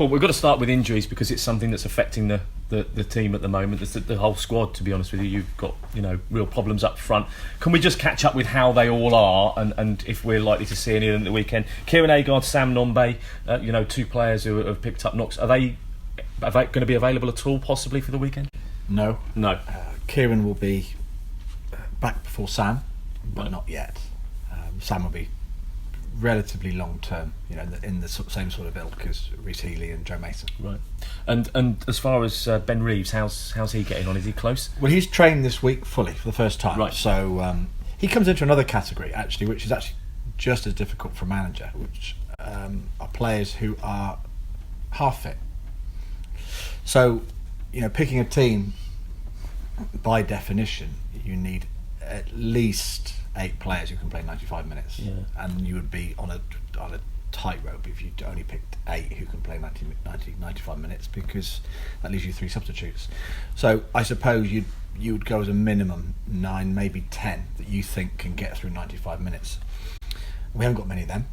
Well, we've got to start with injuries because it's something that's affecting the team at the moment. It's the whole squad, to be honest with you. You've got real problems up front. Can we just catch up with how they all are and if we're likely to see any of them at the weekend? Kieran Agard, Sam Nombe, two players who have picked up knocks. Are they going to be available at all, possibly, for the weekend? No. Kieran will be back before Sam, but not yet. Sam will be relatively long term, in the same sort of ilk as Rhys Healey and Joe Mason. Right. And as far as Ben Reeves, how's he getting on? Is he close? Well, he's trained this week fully for the first time. Right. So he comes into another category actually, which is actually just as difficult for a manager, which are players who are half fit. So, picking a team, by definition, you need at least 8 players who can play 95 minutes, and you would be on a tightrope if you only picked 8 who can play 95 minutes, because that leaves you 3 substitutes. So I suppose you would go as a minimum 9, maybe 10 that you think can get through 95 minutes. We haven't got many of them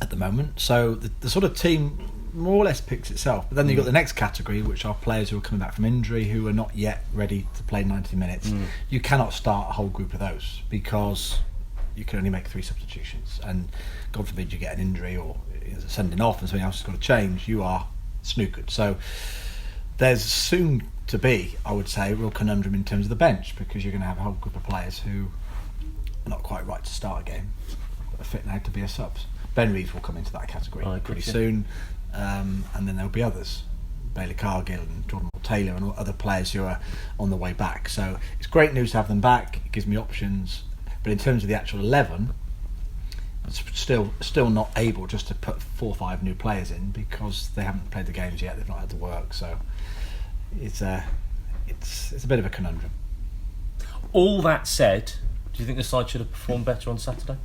at the moment, so the sort of team more or less picks itself. But then you've got the next category, which are players who are coming back from injury, who are not yet ready to play 90 minutes. You cannot start a whole group of those because you can only make 3 substitutions, and God forbid you get an injury or sending off and something else has got to change, you are snookered. So there's soon to be, I would say, a real conundrum in terms of the bench, because you're going to have a whole group of players who are not quite right to start a game, but are fit now to be a subs. Ben Reeves will come into that category pretty soon. And then there'll be others, Bailey Cargill and Jordan Taylor and other players who are on the way back. So it's great news to have them back. It gives me options, but in terms of the actual 11, it's still not able just to put 4 or 5 new players in because they haven't played the games yet. They've not had to work, so it's a bit of a conundrum. All that said, do you think the side should have performed better on Saturday?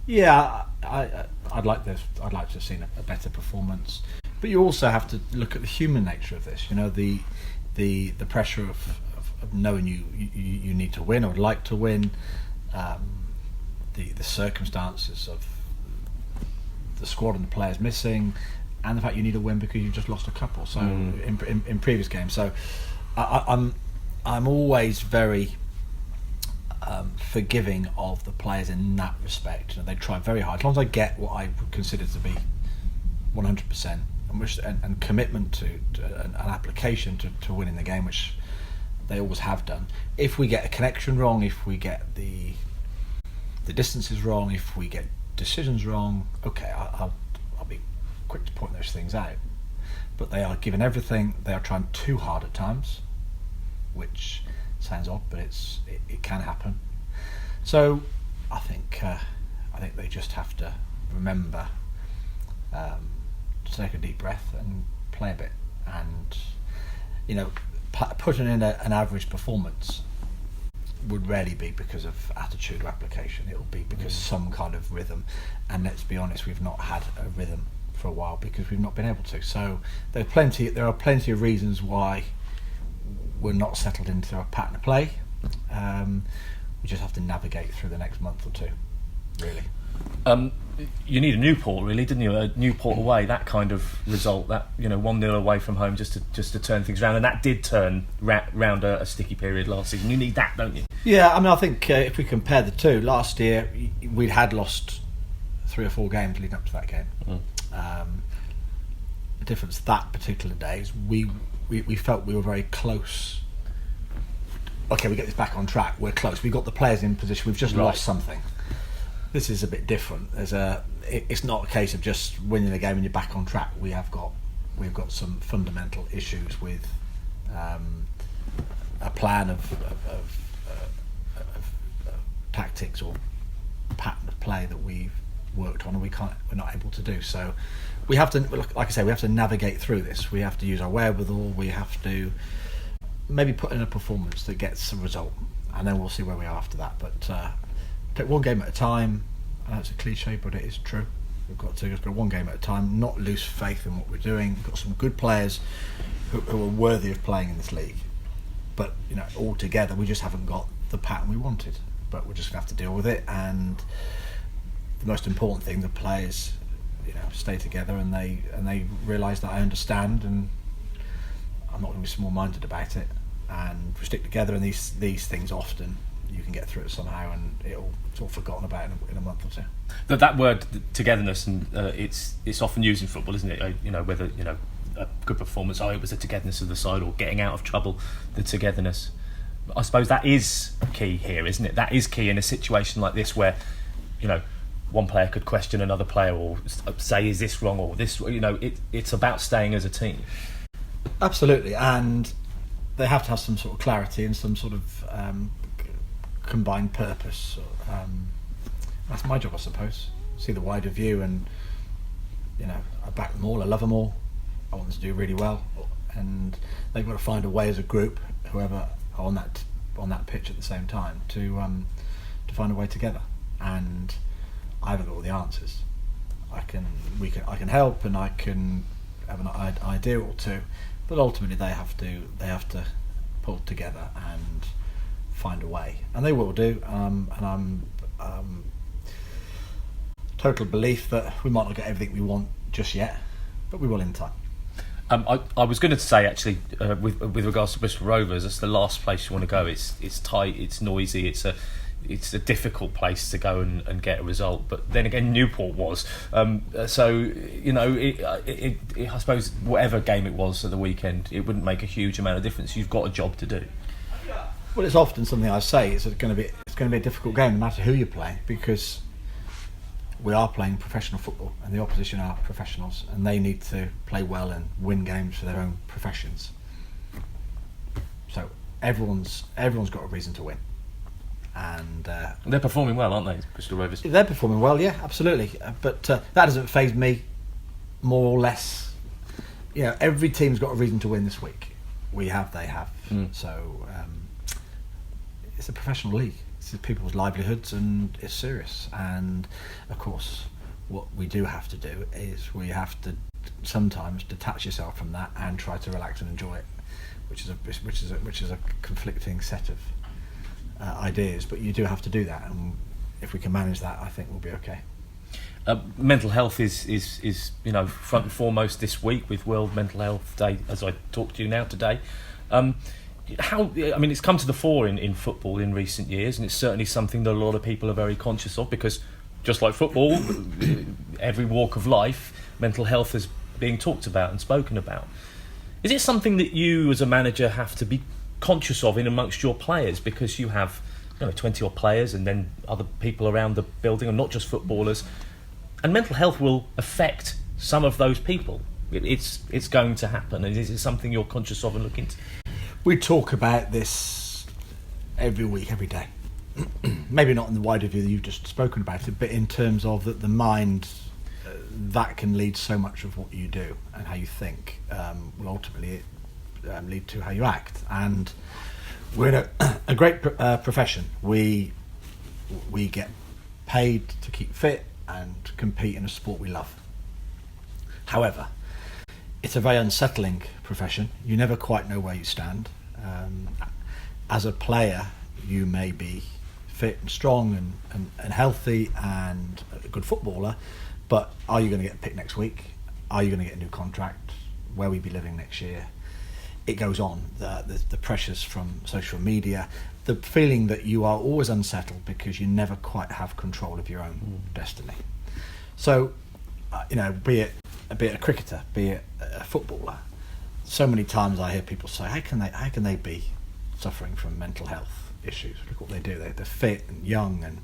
Yeah, I'd like to have seen a better performance, but you also have to look at the human nature of this. The pressure of knowing you need to win or would like to win, the circumstances of the squad and the players missing, and the fact you need a win because you've just lost a couple. So in previous games, so I'm always very forgiving of the players in that respect. They try very hard. As long as I get what I would consider to be 100% and commitment to an application to winning the game, which they always have done. If we get a connection wrong, if we get the distances wrong, if we get decisions wrong, okay, I'll be quick to point those things out. But they are giving everything. They are trying too hard at times, which sounds odd, but it can happen. So I think they just have to remember to take a deep breath and play a bit, and putting in an average performance would rarely be because of attitude or application. It will be because some kind of rhythm, and let's be honest, we've not had a rhythm for a while because we've not been able to. So there are plenty of reasons why we're not settled into a pattern of play. We just have to navigate through the next month or 2, really. You need a Newport, really, didn't you? A Newport away, that kind of result, that 1-0 away from home, just to turn things around, and that did turn round a sticky period last season. You need that, don't you? Yeah, I think if we compare the two, last year we'd had lost 3 or 4 games leading up to that game. The difference that particular day is we felt we were very close. Okay, we get this back on track. We're close. We've got the players in position. We've just lost something. This is a bit different. It's not a case of just winning the game and you're back on track. We've got some fundamental issues with a plan of tactics or pattern of play that we've worked on, and we're not able to do. So we have to, like I say, we have to navigate through this. We have to use our wherewithal. We have to maybe put in a performance that gets a result, and then we'll see where we are after that. But take one game at a time. I know it's a cliche, but it is true. We've got to just go one game at a time, not lose faith in what we're doing. We've got some good players who are worthy of playing in this league, but all together we just haven't got the pattern we wanted. But we're just going to have to deal with it. And the most important thing, the players, stay together, and they realise that I understand, and I'm not going to be small-minded about it, and we stick together. And these things often you can get through it somehow, and it's all forgotten about in a month or two. That word togetherness, and it's often used in football, isn't it? Whether a good performance, it was the togetherness of the side, or getting out of trouble, the togetherness. I suppose that is key here, isn't it? That is key in a situation like this where, one player could question another player or say, is this wrong or this, it's about staying as a team. Absolutely, and they have to have some sort of clarity and some sort of combined purpose. That's my job, I suppose. See the wider view, and I back them all, I love them all, I want them to do really well, and they've got to find a way as a group, whoever are on that pitch at the same time, to find a way together. And I haven't got all the answers. I can help, and I can have an idea or two, but ultimately they have to pull together and find a way, and they will do. And I'm total belief that we might not get everything we want just yet, but we will in time. I was going to say, actually, with regards to Bristol Rovers, that's the last place you want to go. It's tight, it's noisy, it's a difficult place to go and get a result. But then again, Newport was. I suppose whatever game it was at the weekend, it wouldn't make a huge amount of difference. You've got a job to do. Well, it's often something I say. It's going to be a difficult game, no matter who you play, because we are playing professional football, and the opposition are professionals, and they need to play well and win games for their own professions. So everyone's got a reason to win, and they're performing well, aren't they, Bristol Rovers? They're performing well, yeah, absolutely. But that doesn't faze me, more or less. Every team's got a reason to win this week. We have, they have. So it's a professional league. It's people's livelihoods, and it's serious. And of course, what we do have to do is we have to sometimes detach yourself from that and try to relax and enjoy it, which is a conflicting set of ideas. But you do have to do that, and if we can manage that, I think we'll be okay. Mental health is front and foremost this week with World Mental Health Day, as I talk to you now today. It's come to the fore in football in recent years, and it's certainly something that a lot of people are very conscious of, because just like football, every walk of life, mental health is being talked about and spoken about. Is it something that you as a manager have to be conscious of in amongst your players, because you have 20 odd players and then other people around the building, and not just footballers, and mental health will affect some of those people? It's going to happen, and is it something you're conscious of and looking into? We talk about this every week, every day. Maybe not in the wider view that you've just spoken about it, but in terms of that the mind, that can lead so much of what you do and how you think, will ultimately lead to how you act. And we're in a great profession. We get paid to keep fit and compete in a sport we love. However, it's a very unsettling profession. You never quite know where you stand. As a player, you may be fit and strong and healthy and a good footballer, but are you going to get picked next week? Are you going to get a new contract? Where will you be living next year? It goes on. The pressures from social media, the feeling that you are always unsettled because you never quite have control of your own destiny. So, be it a cricketer, be it a footballer, so many times I hear people say, how can they be suffering from mental health issues? Look what they do. They're fit and young and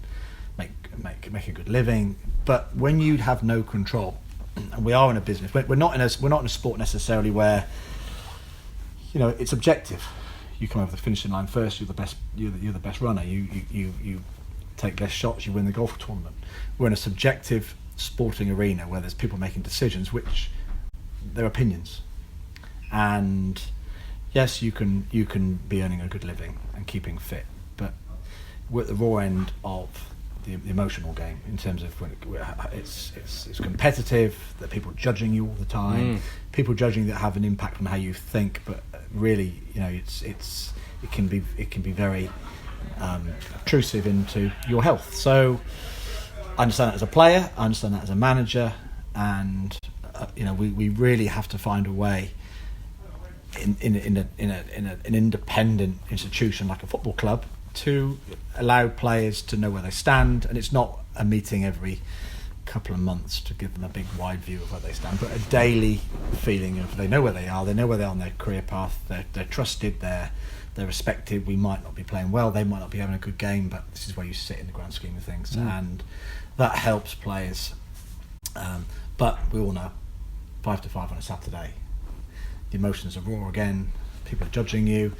make a good living. But when you have no control, and we are in a business, we're not in a sport necessarily where it's objective. You come over the finishing line first. You're the best. You're the best runner. You take less shots. You win the golf tournament. We're in a subjective sporting arena where there's people making decisions which they're opinions, and yes, you can be earning a good living and keeping fit, but we're at the raw end of the emotional game in terms of when it's competitive, that people judging you all the time, people judging that have an impact on how you think, but really it can be very obtrusive into your health. So I understand that as a player, I understand that as a manager, and we really have to find a way in an independent institution like a football club to allow players to know where they stand. And it's not a meeting every couple of months to give them a big wide view of where they stand, but a daily feeling of they know where they are, they know where they are on their career path, they're trusted, they're respected. We might not be playing well, they might not be having a good game, but this is where you sit in the grand scheme of things. And that helps players. But we all know 5 to 5 on a Saturday, the emotions are raw again, people are judging you,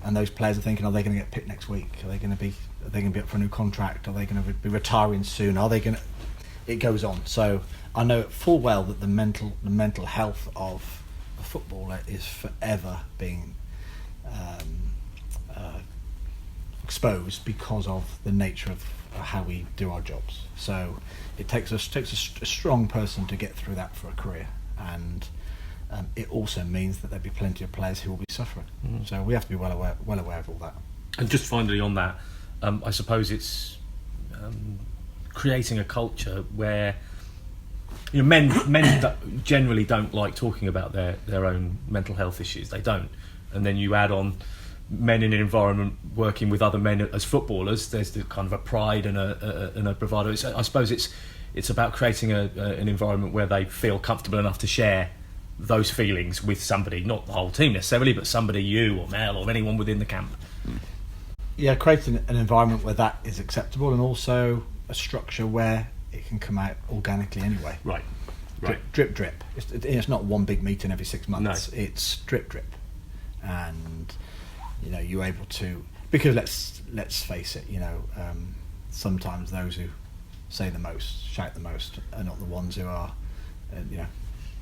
and those players are thinking, are they going to get picked next week? Are they going to be up for a new contract? Are they going to be retiring soon? Are they going to... It goes on. So I know full well that the mental health of a footballer is forever being exposed because of the nature of how we do our jobs. So it takes a strong person to get through that for a career, and it also means that there'll be plenty of players who will be suffering. So we have to be well aware of all that. And just finally on that, I suppose it's creating a culture where men generally don't like talking about their own mental health issues. They don't. And then you add on men in an environment working with other men as footballers. There's the kind of a pride and a bravado. I suppose it's about creating an environment where they feel comfortable enough to share those feelings with somebody, not the whole team necessarily, but somebody, you or Mel or anyone within the camp. Yeah, creating an environment where that is acceptable, and also a structure where it can come out organically anyway. Right. Drip. It's not one big meeting every 6 months. No. It's drip, and you're able to, because let's face it, sometimes those who say the most, shout the most, are not the ones who are,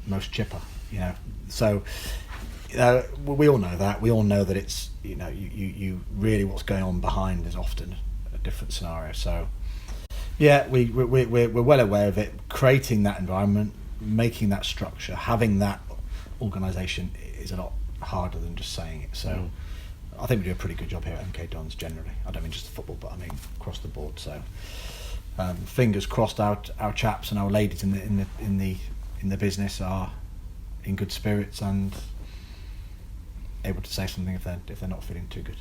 most chipper. So we all know that. We all know that it's you really what's going on behind is often a different scenario. So. Yeah, we're well aware of it. Creating that environment, making that structure, having that organisation is a lot harder than just saying it. So I think we do a pretty good job here at MK Dons generally. I don't mean just the football, but I mean across the board. So fingers crossed, our chaps and our ladies in the business are in good spirits and able to say something if they're not feeling too good.